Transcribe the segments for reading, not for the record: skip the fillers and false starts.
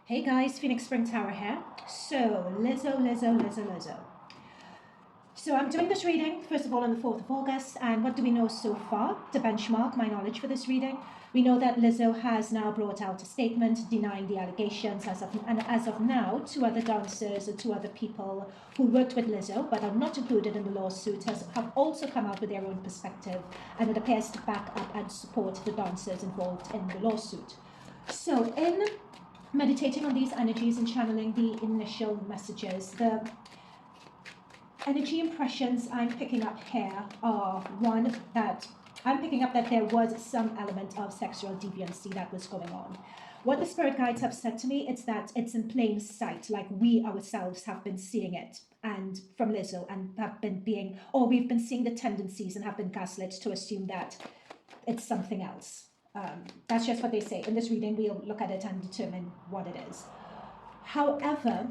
Hey guys, Phoenix Spring Tower here. So, Lizzo. So I'm doing this reading, first of all, on the 4th of August, and what do we know so far to benchmark my knowledge for this reading? We know that Lizzo has now brought out a statement denying the allegations, and as of now, two other dancers or two other people who worked with Lizzo but are not included in the lawsuit have also come out with their own perspective, and it appears to back up and support the dancers involved in the lawsuit. So in meditating on these energies and channeling the initial messages, the energy impressions I'm picking up here are one, that I'm picking up that there was some element of sexual deviancy that was going on. What the spirit guides have said to me is that it's in plain sight, like we ourselves have been seeing it, and from Lizzo, and we've been seeing the tendencies and have been gaslit to assume that it's something else. That's just what they say. In this reading, we'll look at it and determine what it is. However,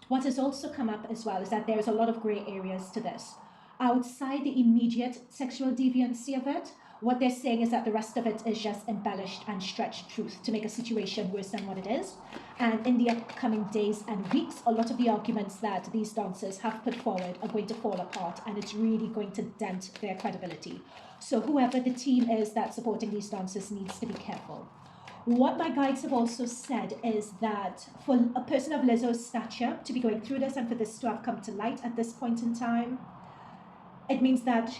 what has also come up as well is that there's a lot of gray areas to this. Outside the immediate sexual deviancy of it, what they're saying is that the rest of it is just embellished and stretched truth to make a situation worse than what it is. And in the upcoming days and weeks, a lot of the arguments that these dancers have put forward are going to fall apart, and it's really going to dent their credibility. So whoever the team is that's supporting these dancers needs to be careful. What my guides have also said is that for a person of Lizzo's stature to be going through this and for this to have come to light at this point in time, it means that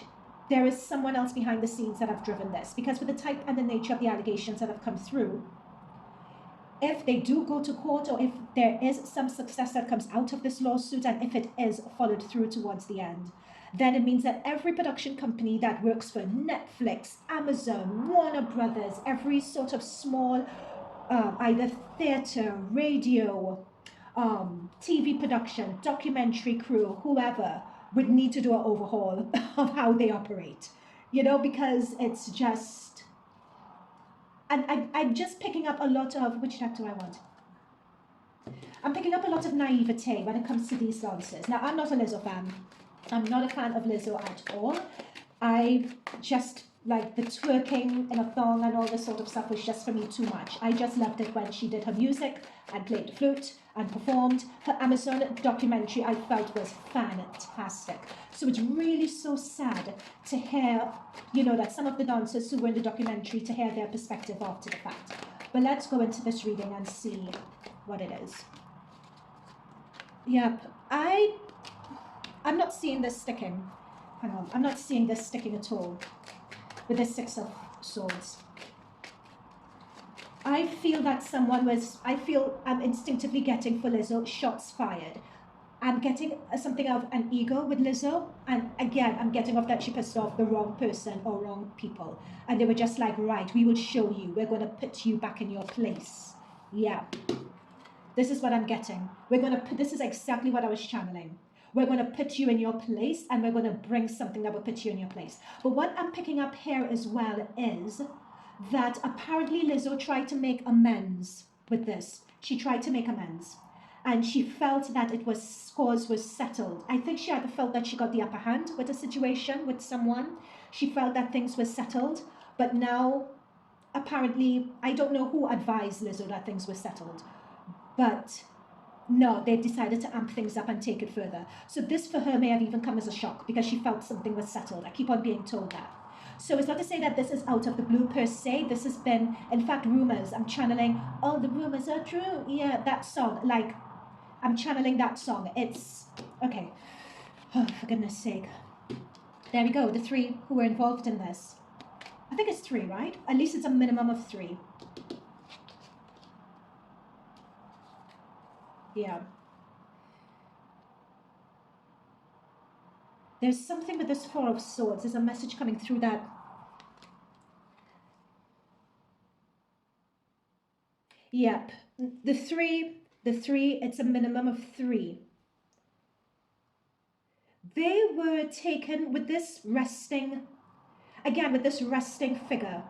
there is someone else behind the scenes that have driven this. Because with the type and the nature of the allegations that have come through, if they do go to court, or if there is some success that comes out of this lawsuit, and if it is followed through towards the end, then it means that every production company that works for Netflix, Amazon, Warner Brothers, every sort of small, either theater, radio, TV production, documentary crew, whoever, would need to do an overhaul of how they operate, because it's just, and I'm just picking up a lot of, which track do I want? I'm picking up a lot of naivete when it comes to these dancers. Now, I'm not a Lizzo fan. I'm not a fan of Lizzo at all. I just, like, the twerking in a thong and all this sort of stuff was just for me too much. I just loved it when she did her music and played the flute and performed. Her Amazon documentary I felt was fantastic. So it's really so sad to hear, that some of the dancers who were in the documentary, to hear their perspective after the fact. But let's go into this reading and see what it is. Yep, I'm not seeing this sticking. Hang on, I'm not seeing this sticking at all with this Six of Swords. I feel that I'm instinctively getting for Lizzo shots fired. I'm getting something of an ego with Lizzo, and again, I'm getting off that she pissed off the wrong person or wrong people. And they were just like, right, we will show you. We're going to put you back in your place. Yeah. This is what I'm getting. This is exactly what I was channeling. We're going to put you in your place, and we're going to bring something that will put you in your place. But what I'm picking up here as well is that apparently Lizzo tried to make amends with this. She tried to make amends. And she felt that scores was settled. I think she either felt that she got the upper hand with a situation with someone. She felt that things were settled. But now, apparently, I don't know who advised Lizzo that things were settled. But no, they've decided to amp things up and take it further. So this for her may have even come as a shock because she felt something was settled. I keep on being told that. So it's not to say that this is out of the blue per se. This has been, in fact, rumors. I'm channeling, oh, the rumors are true. Yeah, that song. Like, I'm channeling that song. It's, okay. Oh, for goodness sake. There we go. The three who were involved in this. I think it's three, right? At least it's a minimum of three. Yeah. There's something with this Four of Swords. There's a message coming through that. Yep. The three, it's a minimum of three. They were taken with this resting, again, with this resting figure.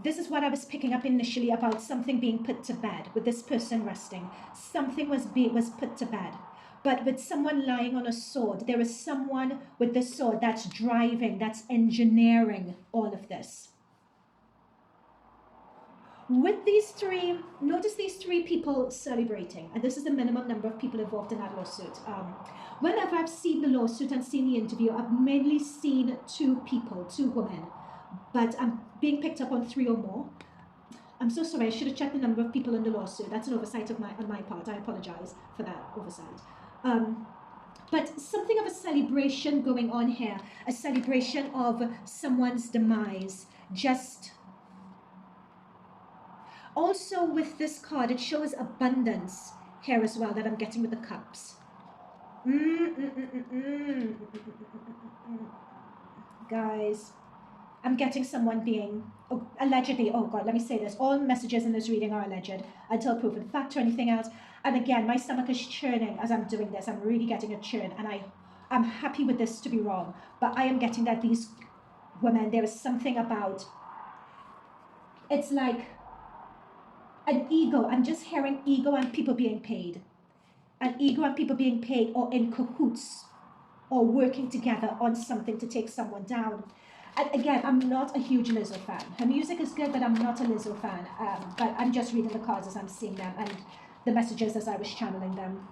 This is what I was picking up initially about something being put to bed, with this person resting. Something was put to bed. But with someone lying on a sword, there is someone with this sword that's driving, that's engineering all of this. With these three, notice these three people celebrating, and this is the minimum number of people involved in that lawsuit. Whenever I've seen the lawsuit and seen the interview, I've mainly seen two people, two women, but I'm being picked up on three or more. I'm so sorry, I should have checked the number of people in the lawsuit. That's an oversight on my part. I apologize for that oversight. But something of a celebration going on here, a celebration of someone's demise. Just also with this card, it shows abundance here as well that I'm getting with the cups. Guys, I'm getting someone being allegedly, oh God, let me say this, all messages in this reading are alleged until proven fact or anything else. And again, my stomach is churning as I'm doing this. I'm really getting a churn, and I'm happy with this to be wrong, but I am getting that these women, there is something about, it's like an ego. I'm just hearing ego and people being paid. An ego and people being paid, or in cahoots, or working together on something to take someone down. And again, I'm not a huge Lizzo fan. Her music is good, but I'm not a Lizzo fan. But I'm just reading the cards as I'm seeing them and the messages as I was channeling them.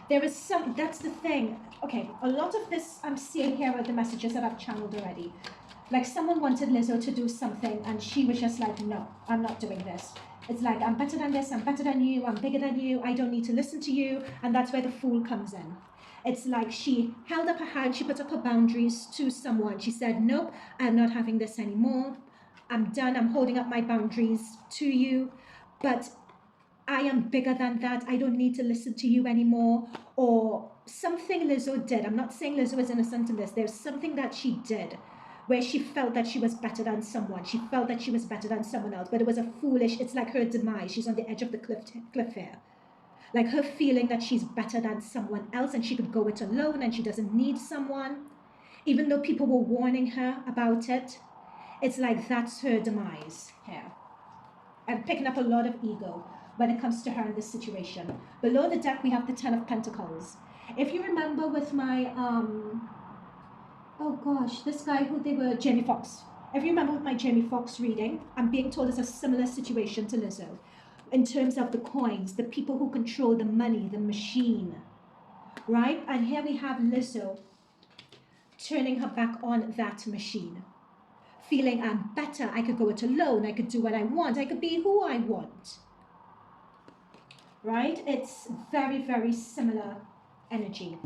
There is some, that's the thing. Okay, a lot of this I'm seeing here are the messages that I've channeled already. Like someone wanted Lizzo to do something and she was just like, no, I'm not doing this. It's like, I'm better than this, I'm better than you, I'm bigger than you, I don't need to listen to you. And that's where the fool comes in. It's like she held up her hand, she put up her boundaries to someone. She said, nope, I'm not having this anymore. I'm done, I'm holding up my boundaries to you. But I am bigger than that. I don't need to listen to you anymore. Or something Lizzo did. I'm not saying Lizzo is innocent in this. There's something that she did where she felt that she was better than someone. She felt that she was better than someone else. But it was a foolish, it's like her demise. She's on the edge of the cliff here. Like her feeling that she's better than someone else and she could go it alone and she doesn't need someone. Even though people were warning her about it, it's like that's her demise here. I'm picking up a lot of ego when it comes to her in this situation. Below the deck, we have the Ten of Pentacles. If you remember with my, oh gosh, this guy who they were, Jamie Foxx. If you remember with my Jamie Foxx reading, I'm being told it's a similar situation to Lizzo. In terms of the coins, the people who control the money, the machine, right? And here we have Lizzo turning her back on that machine. Feeling I'm better, I could go it alone, I could do what I want, I could be who I want. Right? It's very, very similar energy.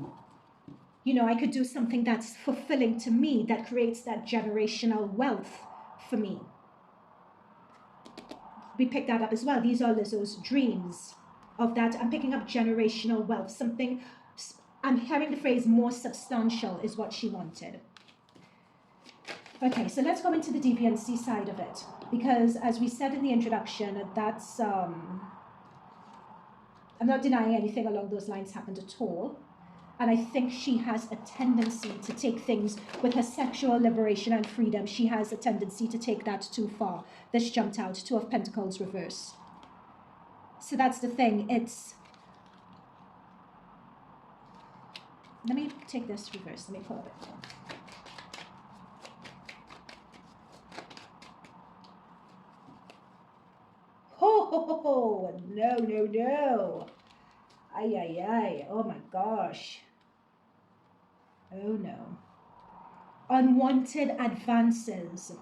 You know, I could do something that's fulfilling to me, that creates that generational wealth for me. We picked that up as well. These are Lizzo's dreams of that. I'm picking up generational wealth, something, I'm hearing the phrase more substantial is what she wanted. Okay, so let's go into the deviancy side of it, because as we said in the introduction, that's, I'm not denying anything along those lines happened at all. And I think she has a tendency to take things with her sexual liberation and freedom. She has a tendency to take that too far. This jumped out, Two of Pentacles reverse. So that's the thing. It's, let me take this reverse. Let me pull it. Oh, no, no, no. Ay, ay, ay. Oh my gosh. Oh no. Unwanted advances.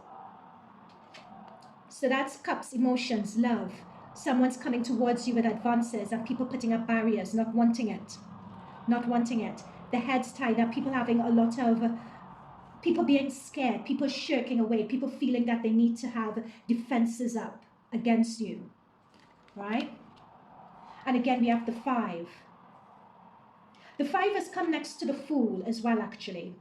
So that's cups, emotions, love. Someone's coming towards you with advances and people putting up barriers, not wanting it. Not wanting it. The heads tied up, people having a lot of, people being scared, people shirking away, people feeling that they need to have defenses up against you. Right? And again, we have the 5. The 5 has come next to the Fool as well, actually.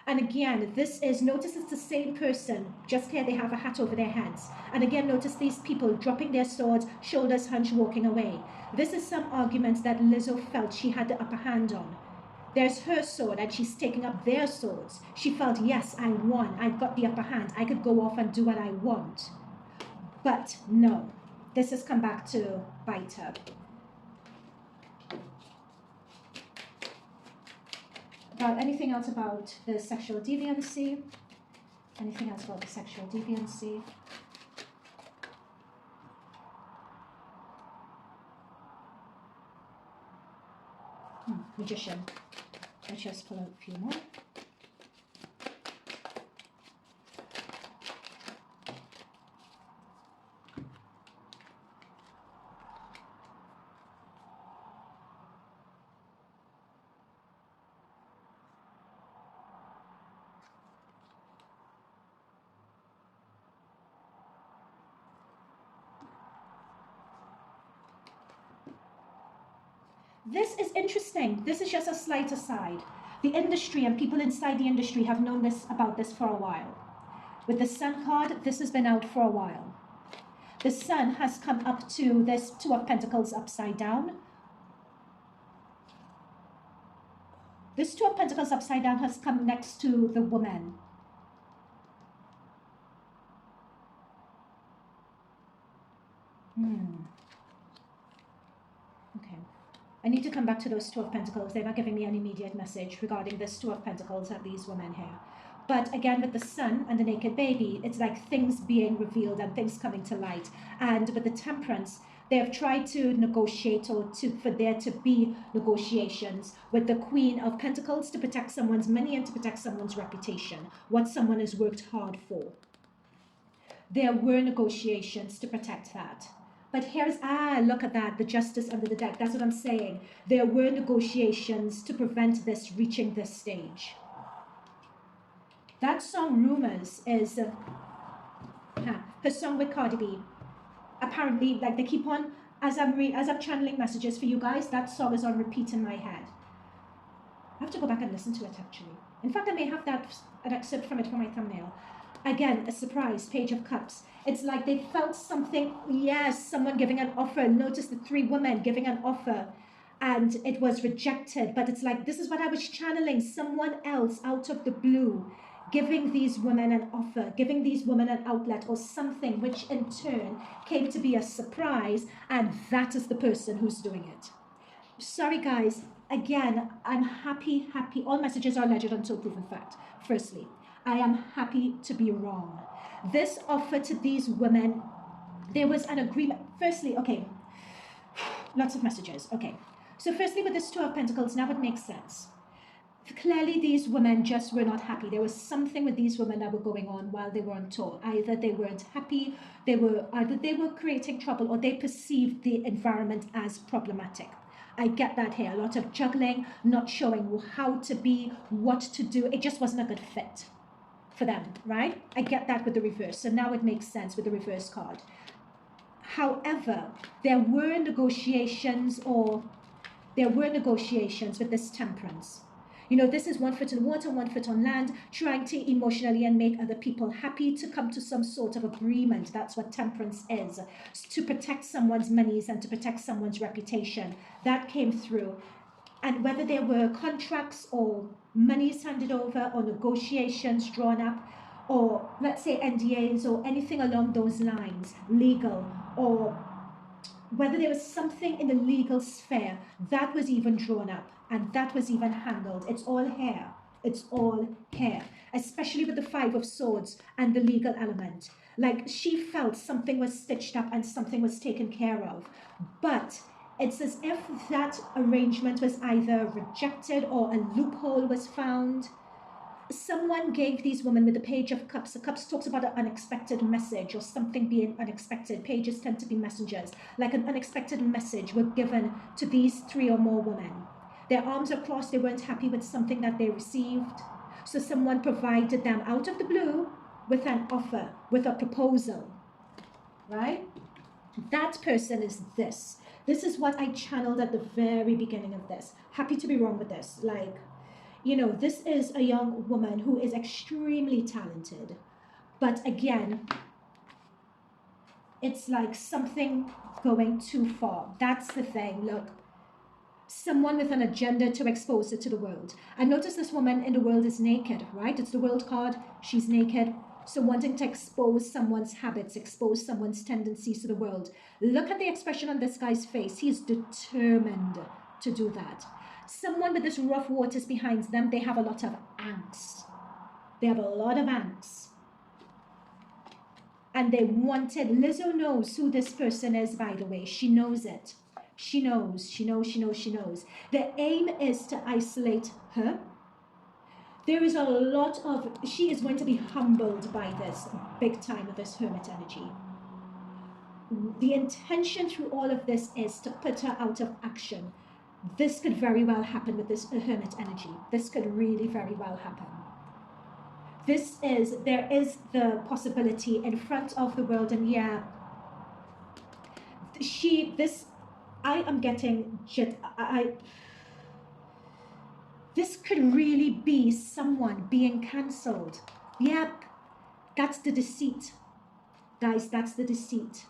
And again, this is, notice it's the same person, just here they have a hat over their heads. And again, notice these people dropping their swords, shoulders hunched, walking away. This is some arguments that Lizzo felt she had the upper hand on. There's her sword and she's taking up their swords. She felt, yes, I won, I got the upper hand, I could go off and do what I want. But no, this has come back to bite her. About anything else about the sexual deviancy? Anything else about the sexual deviancy? Magician. Let's just pull out a few more. This is interesting. This is just a slight aside. The industry and people inside the industry have known about this for a while. With the Sun card, this has been out for a while. The Sun has come up to this Two of Pentacles upside down. This Two of Pentacles upside down has come next to the woman. Okay. I need to come back to those Two of Pentacles. They're not giving me an immediate message regarding this Two of Pentacles and these women here. But again, with the Sun and the naked baby, it's like things being revealed and things coming to light. And with the Temperance, they have tried to negotiate or for there to be negotiations with the Queen of Pentacles to protect someone's money and to protect someone's reputation, what someone has worked hard for. There were negotiations to protect that. But here's, look at that, the Justice under the deck. That's what I'm saying. There were negotiations to prevent this reaching this stage. That song, Rumours, is her song with Cardi B. Apparently, like they keep on, as I'm channeling messages for you guys, that song is on repeat in my head. I have to go back and listen to it, actually. In fact, I may have an excerpt from it for my thumbnail. Again, a surprise, Page of Cups. It's like they felt something, yes, someone giving an offer. Notice the three women giving an offer and it was rejected. But it's like, this is what I was channeling. Someone else out of the blue giving these women an offer, giving these women an outlet or something, which in turn came to be a surprise. And that is the person who's doing it. Sorry, guys. Again, I'm happy. All messages are alleged until proven fact. Firstly, I am happy to be wrong. This offer to these women, there was an agreement. Firstly, okay, lots of messages. Okay, so firstly with this Two of Pentacles, now it makes sense. Clearly these women just were not happy. There was something with these women that were going on while they were on tour. Either they weren't happy, either they were creating trouble, or they perceived the environment as problematic. I get that here. A lot of juggling, not showing how to be, what to do. It just wasn't a good fit for them, right? I get that with the reverse. So now it makes sense with the reverse card. However, there were negotiations with this Temperance. You know, this is 1 foot in water, 1 foot on land, trying to emotionally and make other people happy, to come to some sort of agreement. That's what Temperance is, to protect someone's monies and to protect someone's reputation. That came through. And whether there were contracts or monies handed over or negotiations drawn up, or let's say NDAs or anything along those lines, legal, or whether there was something in the legal sphere that was even drawn up and that was even handled. It's all here. It's all here, especially with the Five of Swords and the legal element. Like, she felt something was stitched up and something was taken care of. But it's as if that arrangement was either rejected or a loophole was found. Someone gave these women with the Page of Cups. The Cups talks about an unexpected message or something being unexpected. Pages tend to be messengers. Like an unexpected message were given to these three or more women. Their arms are crossed. They weren't happy with something that they received. So someone provided them out of the blue with an offer, with a proposal, right? That person is this. This is what I channeled at the very beginning of this. Happy to be wrong with this. Like, you know, this is a young woman who is extremely talented. But again, it's like something going too far. That's the thing. Look, someone with an agenda to expose it to the world. And notice this woman in the world is naked, right? It's the World card. She's naked. So wanting to expose someone's habits, expose someone's tendencies to the world. Look at the expression on this guy's face. He's determined to do that. Someone with this rough waters behind them, they have a lot of angst. They have a lot of angst. And they wanted, Lizzo knows who this person is, by the way. She knows it. She knows, she knows, she knows, she knows. The aim is to isolate her. There is a lot of, she is going to be humbled by this big time of this hermit energy. The intention through all of this is to put her out of action. This could very well happen with this hermit energy. This could really very well happen. There is the possibility in front of the world, and yeah, I am getting, this could really be someone being cancelled. Yep, that's the deceit. Guys, that's the deceit.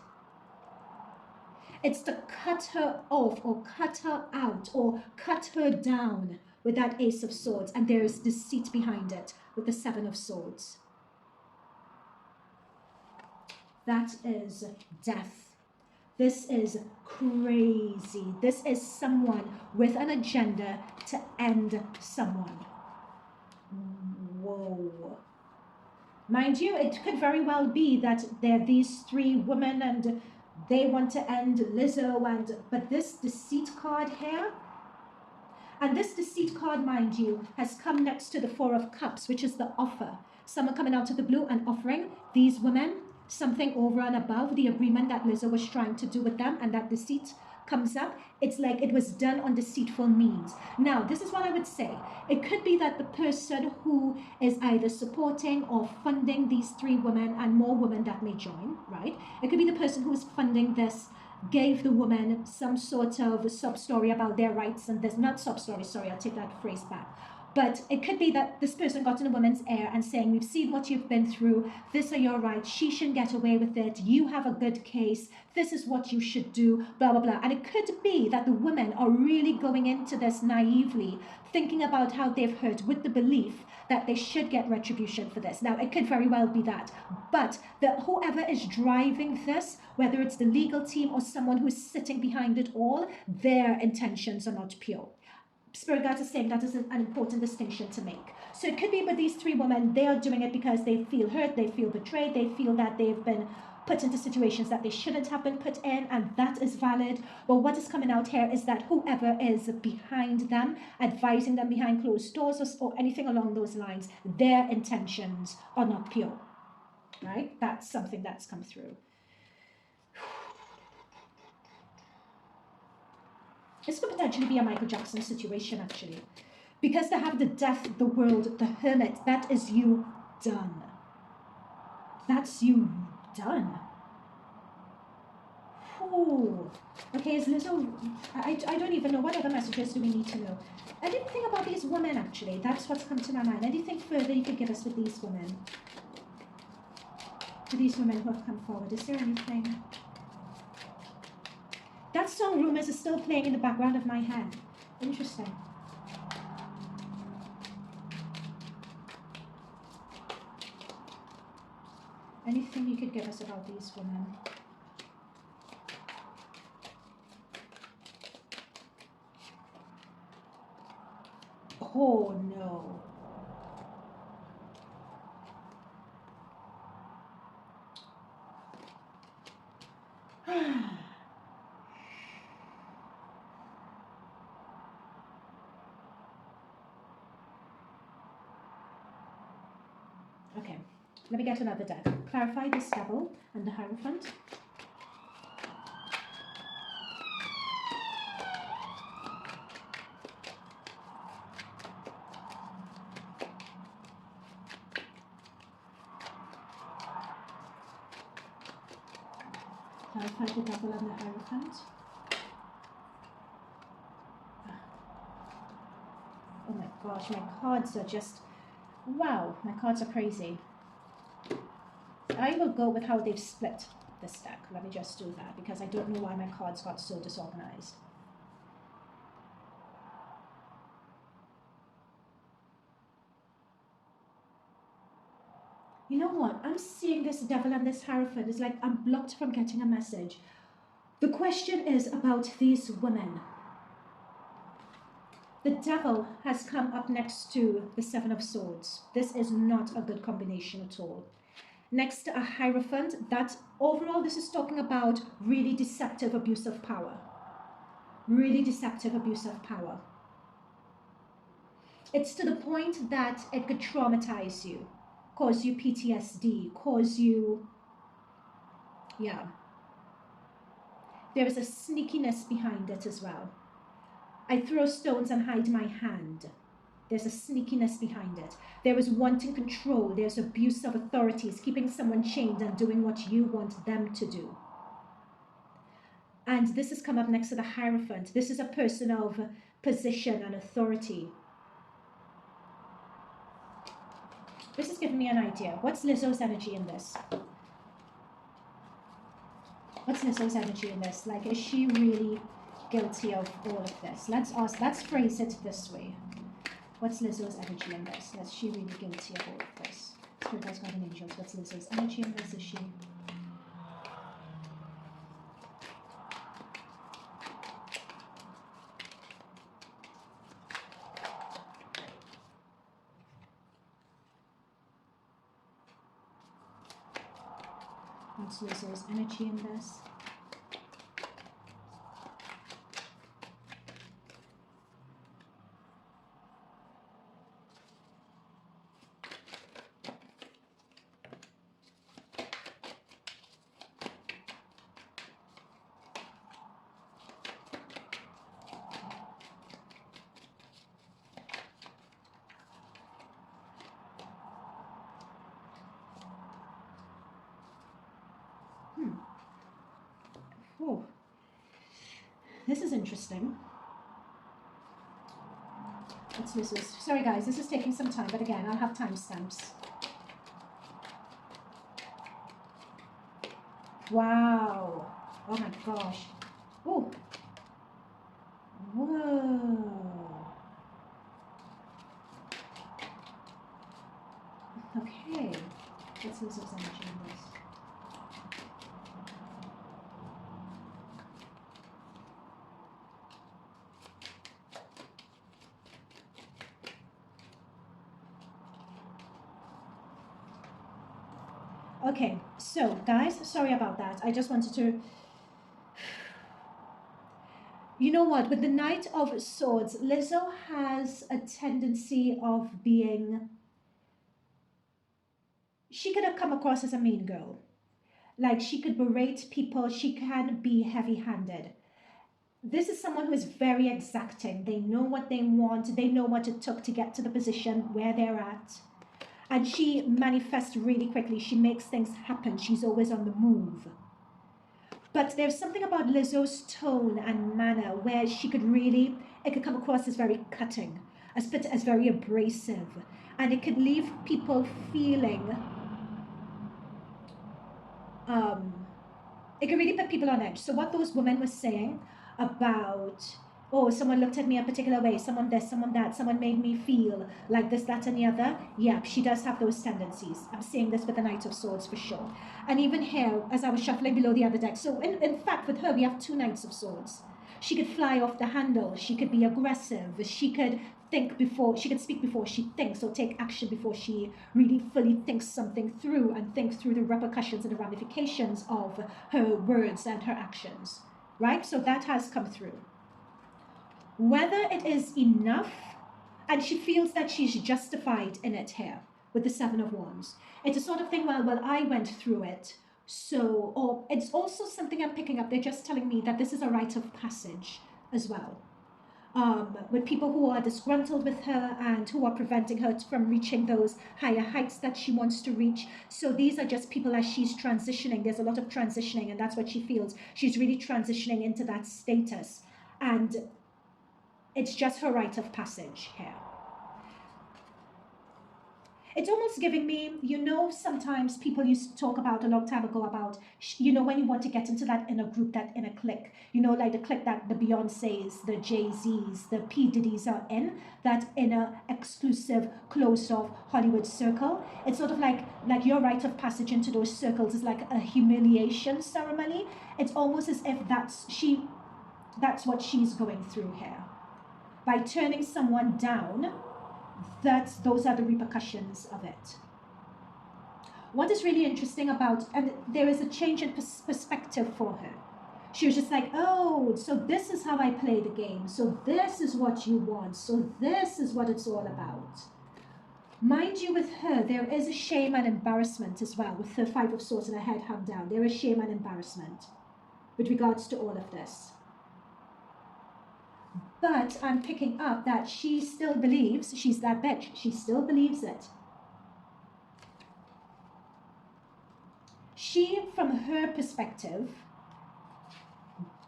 It's to cut her off or cut her out or cut her down with that Ace of Swords, and there is deceit behind it with the Seven of Swords. That is death. This is crazy. This is someone with an agenda to end someone. Whoa. Mind you, it could very well be that there are these three women and they want to end Lizzo, but this deceit card here, and this deceit card, mind you, has come next to the Four of Cups, which is the offer. Someone coming out of the blue and offering these women something over and above the agreement that Lizzo was trying to do with them, and that deceit comes up. It's like it was done on deceitful means. Now, this is what I would say. It could be that the person who is either supporting or funding these three women and more women that may join, right? It could be the person who is funding this gave the woman some sort of sub-story about their rights, and there's not sub-story, sorry, I'll take that phrase back. But it could be that this person got in a woman's ear and saying, we've seen what you've been through, these are your rights, she shouldn't get away with it, you have a good case, this is what you should do, blah, blah, blah. And it could be that the women are really going into this naively, thinking about how they've hurt with the belief that they should get retribution for this. Now, it could very well be that. But whoever is driving this, whether it's the legal team or someone who is sitting behind it all, their intentions are not pure. Spirit guides are saying that is an important distinction to make. So it could be with these three women, they are doing it because they feel hurt, they feel betrayed, they feel that they've been put into situations that they shouldn't have been put in, and that is valid. But what is coming out here is that whoever is behind them, advising them behind closed doors or anything along those lines, their intentions are not pure, right? That's something that's come through. This could potentially be a Michael Jackson situation, actually. Because to have the death, the world, the hermit, that is you done. That's you done. Ooh. Okay, is Lizzo... I don't even know. What other messages do we need to know? Anything about these women, actually? That's what's come to my mind. Anything further you could give us with these women? For these women who have come forward, is there anything... That song, Rumours, is still playing in the background of my head. Interesting. Anything you could give us about these women? Oh, no. Okay, let me get another deck. Clarify this Devil and the Hierophant. Clarify the Devil and the Hierophant. Oh my gosh, my cards are just... Wow, my cards are crazy. I will go with how they've split this deck. Let me just do that, because I don't know why my cards got so disorganized. You know what? I'm seeing this Devil and this Hierophant. It's like I'm blocked from getting a message. The question is about these women. The Devil has come up next to the Seven of Swords. This is not a good combination at all. next to a hierophant. That overall, this is talking about really deceptive abuse of power. Really deceptive abuse of power. It's to the point that it could traumatize you, cause you PTSD, cause you, yeah. There is a sneakiness behind it as well. I throw stones and hide my hand. There's a sneakiness behind it. There is wanting control. There's abuse of authorities, keeping someone chained and doing what you want them to do. And this has come up next to the Hierophant. This is a person of position and authority. This is giving me an idea. What's Lizzo's energy in this? What's Lizzo's energy in this? Like, is she really guilty of all of this? Let's phrase it this way. What's Lizzo's energy in this? Is she really guilty of all of this? Spirit Guides, Guardian Angels, what's Lizzo's energy in this? Is she... What's Lizzo's energy in this? Oh, this is interesting. What's Lizzo's? Sorry guys, this is taking some time, but again, I'll have timestamps. Wow. Oh my gosh. Oh. Whoa. Okay. What's Lizzo's energy in this? Okay, so guys, sorry about that. I just wanted to... You know what? With the Knight of Swords, Lizzo has a tendency of being... She could have come across as a mean girl. Like, she could berate people. She can be heavy-handed. This is someone who is very exacting. They know what they want. They know what it took to get to the position where they're at. And she manifests really quickly. She makes things happen. She's always on the move. But there's something about Lizzo's tone and manner where she could really, it could come across as very cutting, as very abrasive. And it could leave people feeling, it could really put people on edge. So what those women were saying about, oh, someone looked at me a particular way, someone this, someone that, someone made me feel like this, that, and the other. Yeah, she does have those tendencies. I'm saying this with the Knight of Swords for sure. And even here, as I was shuffling below the other deck, so in fact, with her, we have two Knights of Swords. She could fly off the handle. She could be aggressive. She could think before, she could speak before she thinks, or take action before she really fully thinks something through and think through the repercussions and the ramifications of her words and her actions, right? So that has come through. Whether it is enough, and she feels that she's justified in it here with the Seven of Wands. It's a sort of thing, well, I went through it, so, or it's also something I'm picking up. They're just telling me that this is a rite of passage as well. With people who are disgruntled with her and who are preventing her from reaching those higher heights that she wants to reach. So these are just people as she's transitioning. There's a lot of transitioning, and that's what she feels. She's really transitioning into that status. And it's just her rite of passage here. It's almost giving me, you know, sometimes people used to talk about a long time ago about, you know, when you want to get into that inner group, that inner clique, you know, like the clique that the Beyoncés, the Jay-Z's, the P. Diddy's are in, that inner exclusive, closed-off Hollywood circle. It's sort of like your rite of passage into those circles is like a humiliation ceremony. It's almost as if that's what she's going through here. By turning someone down, those are the repercussions of it. what is really interesting about, and there is a change in perspective for her. She was just like, oh, so this is how I play the game. So this is what you want. So this is what it's all about. Mind you, with her, there is a shame and embarrassment as well. With her Five of Swords and her head hung down, there is shame and embarrassment with regards to all of this. But I'm picking up that she still believes she's that bitch. She still believes it. She, from her perspective,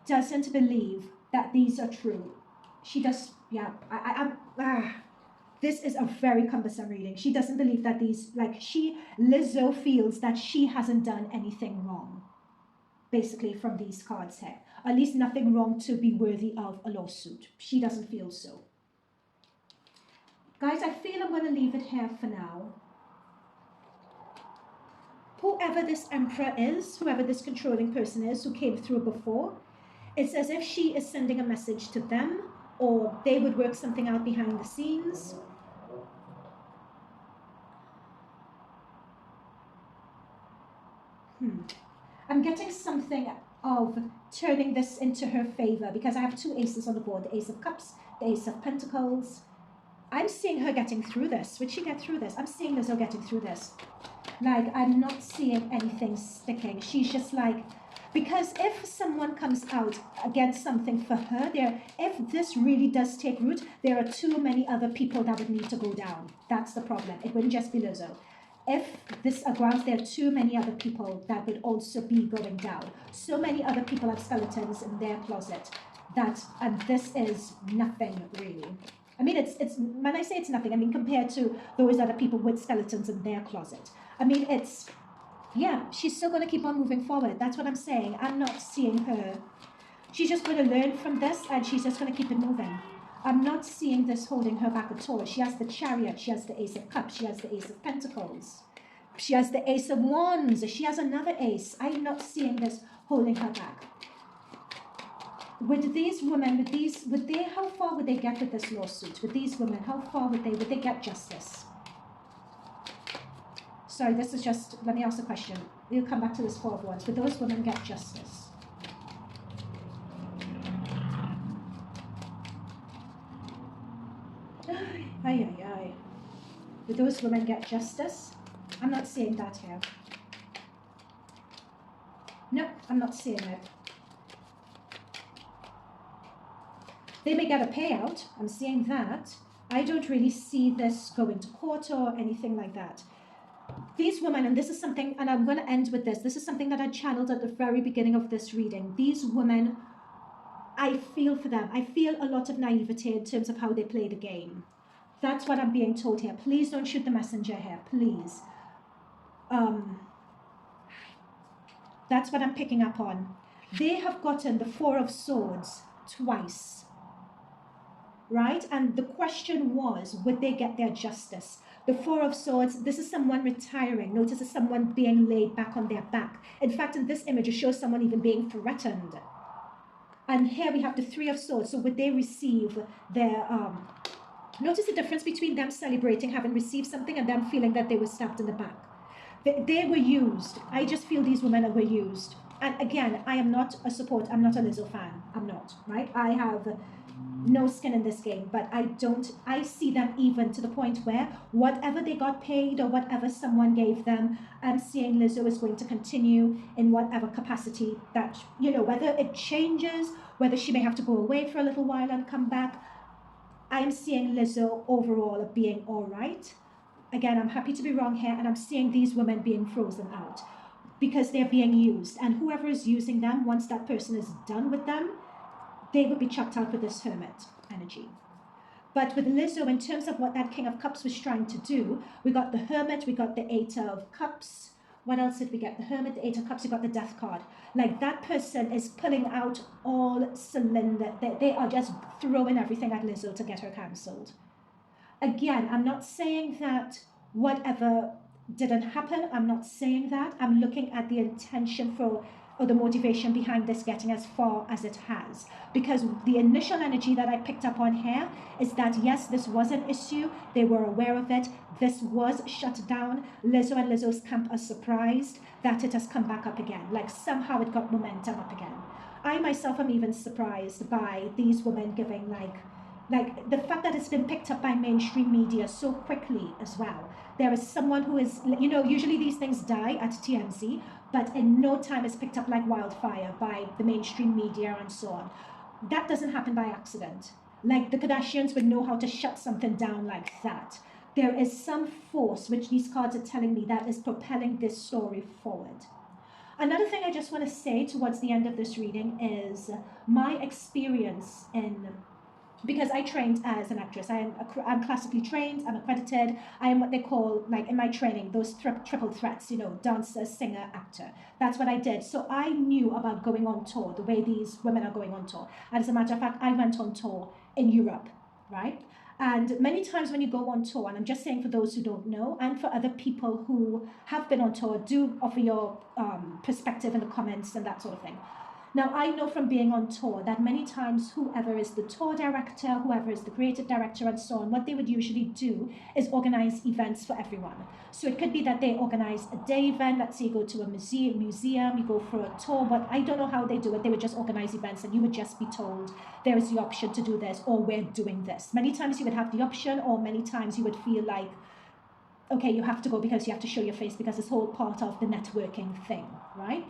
doesn't believe that these are true. She does, yeah, this is a very cumbersome reading. She doesn't believe that these, Lizzo feels that she hasn't done anything wrong, basically, from these cards here. At least nothing wrong to be worthy of a lawsuit. She doesn't feel so. Guys, I feel I'm going to leave it here for now. Whoever this emperor is, whoever this controlling person is who came through before, it's as if she is sending a message to them, or they would work something out behind the scenes. I'm getting something of turning this into her favor, because I have two aces on the board, the Ace of Cups, the Ace of Pentacles. I'm seeing her getting through this. Would she get through this? I'm seeing Lizzo getting through this. Like, I'm not seeing anything sticking. She's just like, because if someone comes out against something for her, if this really does take root, there are too many other people that would need to go down. That's the problem. It wouldn't just be Lizzo. If this grounds, there are too many other people that would also be going down. So many other people have skeletons in their closet and this is nothing really. I mean, it's when I say it's nothing, I mean compared to those other people with skeletons in their closet. I mean, yeah, she's still going to keep on moving forward. That's what I'm saying. I'm not seeing her. She's just going to learn from this and she's just going to keep it moving. I'm not seeing this holding her back at all. She has the Chariot, she has the Ace of Cups, she has the Ace of Pentacles, she has the Ace of Wands, she has another ace. I'm not seeing this holding her back. With these women, how far would they get with this lawsuit? With these women, how far would they get justice? Sorry, this is just, let me ask the question. We'll come back to this Four of Wands. Would those women get justice? Would those women get justice? I'm not seeing that here. No, I'm not seeing it. They may get a payout. I'm seeing that. I don't really see this going to court or anything like that. These women, and this is something, and I'm going to end with this. This is something that I channeled at the very beginning of this reading. These women, I feel for them. I feel a lot of naivety in terms of how they play the game. That's what I'm being told here. Please don't shoot the messenger here, please. That's what I'm picking up on. They have gotten the Four of Swords twice, right? And the question was, would they get their justice? The Four of Swords, this is someone retiring. Notice it's someone being laid back on their back. In fact, in this image, it shows someone even being threatened. And here we have the Three of Swords. So would they receive their... Notice the difference between them celebrating having received something and them feeling that they were stabbed in the back. They were used. I just feel these women were used. And again, I am not a support. I'm not a Lizzo fan. I'm not, right? I have no skin in this game, but I see them even to the point where whatever they got paid or whatever someone gave them, I'm seeing Lizzo is going to continue in whatever capacity that, whether it changes, whether she may have to go away for a little while and come back. I'm seeing Lizzo overall being all right. Again, I'm happy to be wrong here, and I'm seeing these women being frozen out because they're being used. And whoever is using them, once that person is done with them, they will be chucked out with this Hermit energy. But with Lizzo, in terms of what that King of Cups was trying to do, we got the Hermit, we got the Eight of Cups. What else did we get? The Hermit, the Eight of Cups, we got the Death card. Like, that person is pulling out all cylinder. They are just throwing everything at Lizzo to get her cancelled. Again, I'm not saying that whatever didn't happen. I'm not saying that. I'm looking at the intention for or the motivation behind this getting as far as it has. Because the initial energy that I picked up on here is that, yes, this was an issue. They were aware of it. This was shut down. Lizzo and Lizzo's camp are surprised that it has come back up again. Like somehow it got momentum up again. I myself am even surprised by these women giving like the fact that it's been picked up by mainstream media so quickly as well. There is someone who is, usually these things die at TMZ, but in no time it's picked up like wildfire by the mainstream media and so on. That doesn't happen by accident. Like the Kardashians would know how to shut something down like that. There is some force, which these cards are telling me, that is propelling this story forward. Another thing I just want to say towards the end of this reading is my experience because I trained as an actress. I'm classically trained, I'm accredited, I am what they call, like in my training, those triple threats, dancer, singer, actor. That's what I did. So I knew about going on tour, the way these women are going on tour. And as a matter of fact, I went on tour in Europe, right? And many times when you go on tour, and I'm just saying for those who don't know, and for other people who have been on tour, do offer your perspective in the comments and that sort of thing. Now, I know from being on tour that many times whoever is the tour director, whoever is the creative director and so on, what they would usually do is organize events for everyone. So it could be that they organize a day event, let's say you go to a museum, you go for a tour, but I don't know how they do it. They would just organize events and you would just be told there is the option to do this or we're doing this. Many times you would have the option, or many times you would feel like, okay, you have to go because you have to show your face because it's all part of the networking thing, right?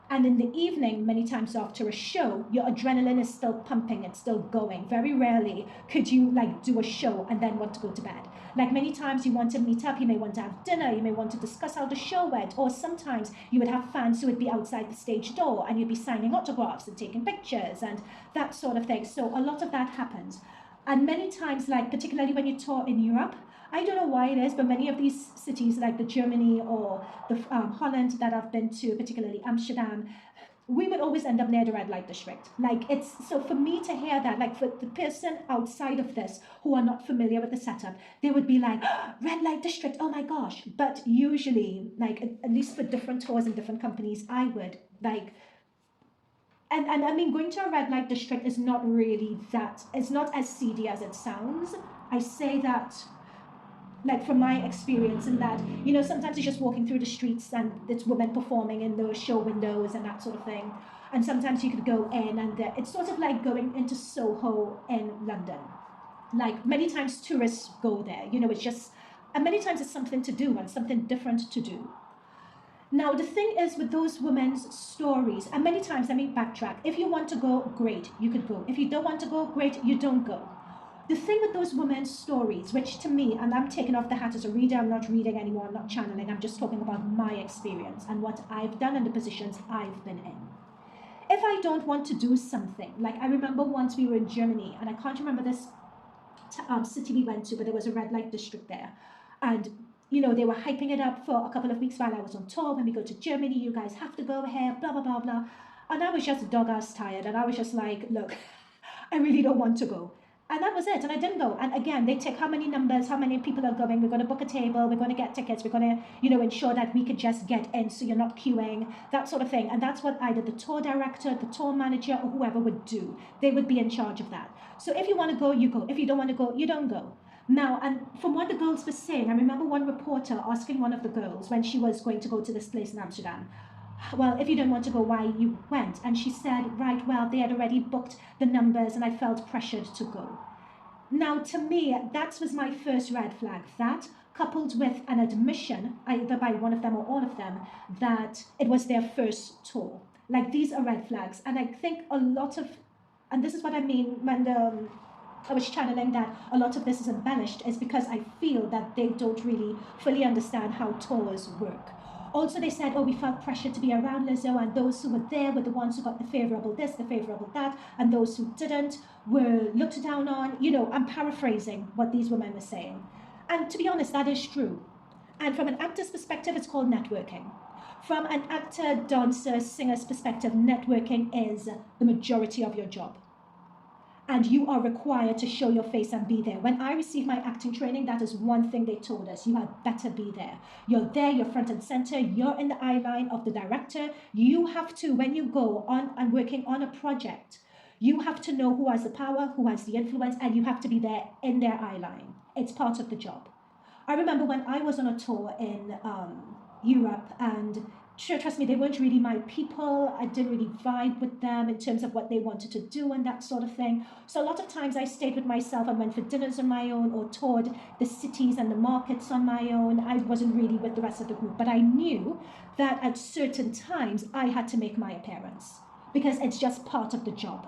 And in the evening, many times after a show, your adrenaline is still pumping, it's still going. Very rarely could you do a show and then want to go to bed. Like many times you want to meet up, you may want to have dinner, you may want to discuss how the show went, or sometimes you would have fans who would be outside the stage door and you'd be signing autographs and taking pictures and that sort of thing. So a lot of that happens. And many times, particularly when you tour in Europe, I don't know why it is, but many of these cities like the Germany or the Holland that I've been to, particularly Amsterdam, we would always end up near the red light district. So for me to hear that, for the person outside of this who are not familiar with the setup, they would be like, red light district, oh my gosh. But usually, at least for different tours and different companies, I would and I mean, going to a red light district is not really it's not as seedy as it sounds. I say that from my experience, in that, sometimes you're just walking through the streets and it's women performing in those show windows and that sort of thing. And sometimes you could go in and it's sort of like going into Soho in London. Many times tourists go there, it's just, and many times it's something to do and something different to do. Now, the thing is with those women's stories, and many times, let me backtrack. If you want to go, great, you could go. If you don't want to go, great, you don't go. The thing with those women's stories, which to me, and I'm taking off the hat as a reader, I'm not reading anymore, I'm not channeling, I'm just talking about my experience and what I've done and the positions I've been in. If I don't want to do something, I remember once we were in Germany, and I can't remember this city we went to, but there was a red light district there. And they were hyping it up for a couple of weeks while I was on tour. When we go to Germany, you guys have to go here, blah, blah, blah, blah. And I was just dog-ass tired. And I was just like, look, I really don't want to go. And that was it. And I didn't go. And again, they take how many numbers, how many people are going. We're going to book a table. We're going to get tickets. We're going to, ensure that we could just get in so you're not queuing, that sort of thing. And that's what either the tour director, the tour manager, or whoever would do. They would be in charge of that. So if you want to go, you go. If you don't want to go, you don't go. Now, and from what the girls were saying, I remember one reporter asking one of the girls when she was going to go to this place in Amsterdam, well, if you didn't want to go, why you went? And she said, right, well, they had already booked the numbers and I felt pressured to go. Now, to me, that was my first red flag. That, coupled with an admission, either by one of them or all of them, that it was their first tour. These are red flags. And I think a lot of, and this is what I mean when I was channeling that a lot of this is embellished, is because I feel that they don't really fully understand how tours work. Also, they said, oh, we felt pressure to be around Lizzo, and those who were there were the ones who got the favourable this, the favourable that, and those who didn't were looked down on. I'm paraphrasing what these women were saying. And to be honest, that is true. And from an actor's perspective, it's called networking. From an actor, dancer, singer's perspective, networking is the majority of your job. and you are required to show your face and be there. When I received my acting training, that is one thing they told us: you had better be there. You're there, you're front and center, you're in the eye line of the director. You have to, when you go on and working on a project, you have to know who has the power, who has the influence, and you have to be there in their eye line. It's part of the job. I remember when I was on a tour in Europe, and trust me, they weren't really my people. I didn't really vibe with them in terms of what they wanted to do and that sort of thing. So a lot of times I stayed with myself and went for dinners on my own or toured the cities and the markets on my own. I wasn't really with the rest of the group, but I knew that at certain times I had to make my appearance because it's just part of the job.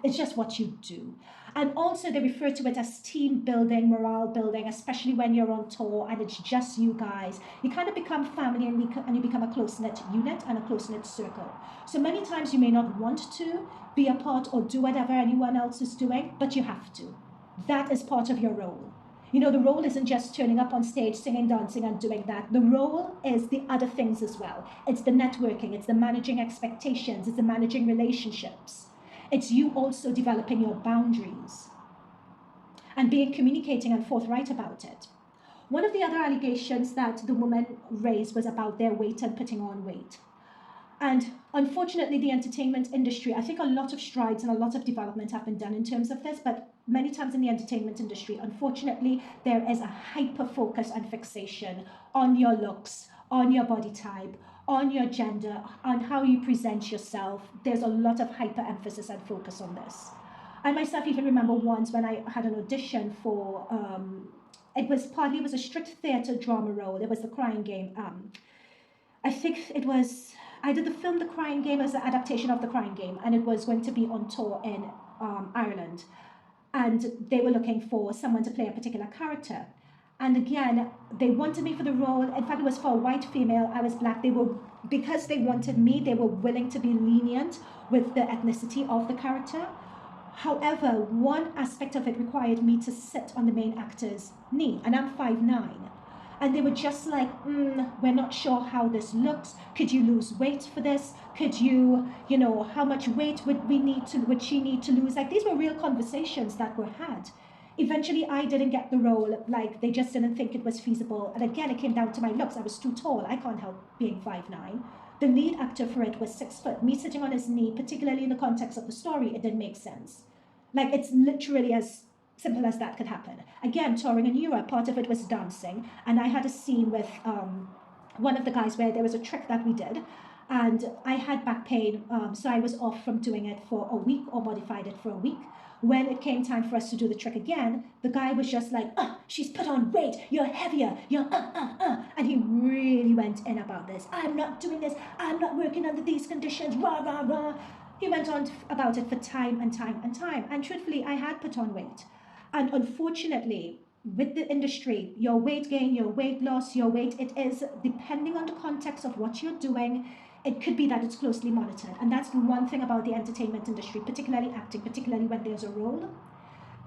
It's just what you do. And also they refer to it as team building, morale building, especially when you're on tour and it's just you guys. You kind of become family and you become a close-knit unit and a close-knit circle. So many times you may not want to be a part or do whatever anyone else is doing, but you have to. That is part of your role. You know, the role isn't just turning up on stage, singing, dancing, and doing that. The role is the other things as well. It's the networking, it's the managing expectations, it's the managing relationships. It's you also developing your boundaries and being communicating and forthright about it. One of the other allegations that the woman raised was about their weight and putting on weight. And unfortunately, the entertainment industry, I think a lot of strides and a lot of development have been done in terms of this, but many times in the entertainment industry, unfortunately, there is a hyper focus and fixation on your looks, on your body type, on your gender, on how you present yourself. There's a lot of hyper emphasis and focus on this. I myself even remember once when I had an audition for, it was a strict theatre drama role. It was The Crying Game. I think it was, I did the film The Crying Game as an adaptation of The Crying Game, and it was going to be on tour in Ireland. And they were looking for someone to play a particular character. And again, they wanted me for the role. In fact, it was for a white female. I was black. Because they wanted me, they were willing to be lenient with the ethnicity of the character. However, one aspect of it required me to sit on the main actor's knee, and I'm 5'9". And they were just like, we're not sure how this looks. Could you lose weight for this? Could you, how much weight would she need to lose? Like, these were real conversations that were had. Eventually, I didn't get the role. Like, they just didn't think it was feasible. And again, it came down to my looks. I was too tall. I can't help being 5'9". The lead actor for it was 6 foot. Me sitting on his knee, particularly in the context of the story, it didn't make sense. Like, it's literally as simple as that could happen. Again, touring in Europe, part of it was dancing. And I had a scene with one of the guys where there was a trick that we did. And I had back pain, so I was off from doing it for a week, or modified it for a week. When it came time for us to do the trick again, the guy was just like, she's put on weight, you're heavier, you're And he really went in about this. I'm not doing this, I'm not working under these conditions, rah, rah, rah. He went on about it for time and time and time. And truthfully, I had put on weight. And unfortunately, with the industry, your weight gain, your weight loss, your weight, it is, depending on the context of what you're doing, it could be that it's closely monitored. And that's the one thing about the entertainment industry, particularly acting, particularly when there's a role.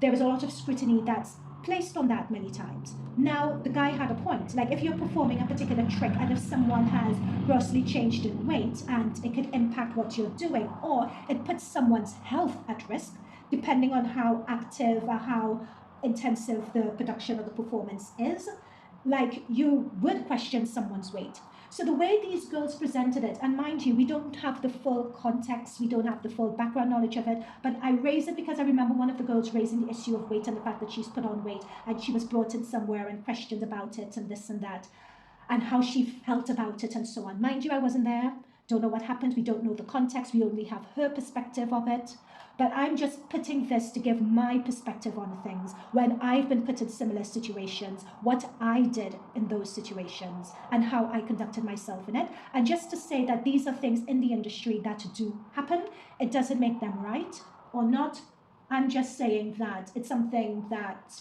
There is a lot of scrutiny that's placed on that many times. Now, the guy had a point. Like, if you're performing a particular trick and if someone has grossly changed in weight and it could impact what you're doing, or it puts someone's health at risk, depending on how active or how intensive the production or the performance is, like, you would question someone's weight. So the way these girls presented it, and mind you, we don't have the full context, we don't have the full background knowledge of it, but I raise it because I remember one of the girls raising the issue of weight and the fact that she's put on weight, and she was brought in somewhere and questioned about it and this and that, and how she felt about it and so on. Mind you, I wasn't there, don't know what happened, we don't know the context, we only have her perspective of it. But I'm just putting this to give my perspective on things when I've been put in similar situations, what I did in those situations, and how I conducted myself in it. And just to say that these are things in the industry that do happen. It doesn't make them right or not. I'm just saying that it's something that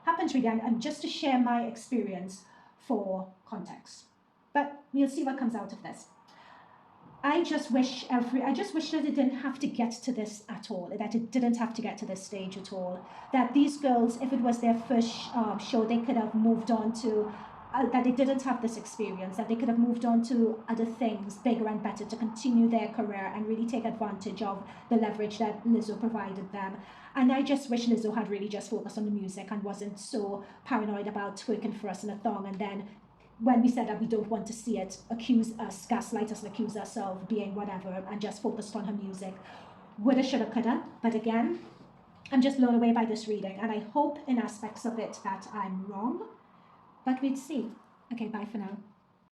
happens really, and just to share my experience for context. But we'll see what comes out of this. I just wish that it didn't have to get to this at all, that it didn't have to get to this stage at all. That these girls, if it was their first show, they could have moved on to that they didn't have this experience, that they could have moved on to other things bigger and better to continue their career and really take advantage of the leverage that Lizzo provided them. And I just wish Lizzo had really just focused on the music and wasn't so paranoid about twerking for us in a thong, and then when we said that we don't want to see it, accuse us, gaslight us and accuse us of being whatever, and just focused on her music. Woulda, shoulda, coulda. But again, I'm just blown away by this reading, and I hope in aspects of it that I'm wrong, but we'd see. Okay, bye for now.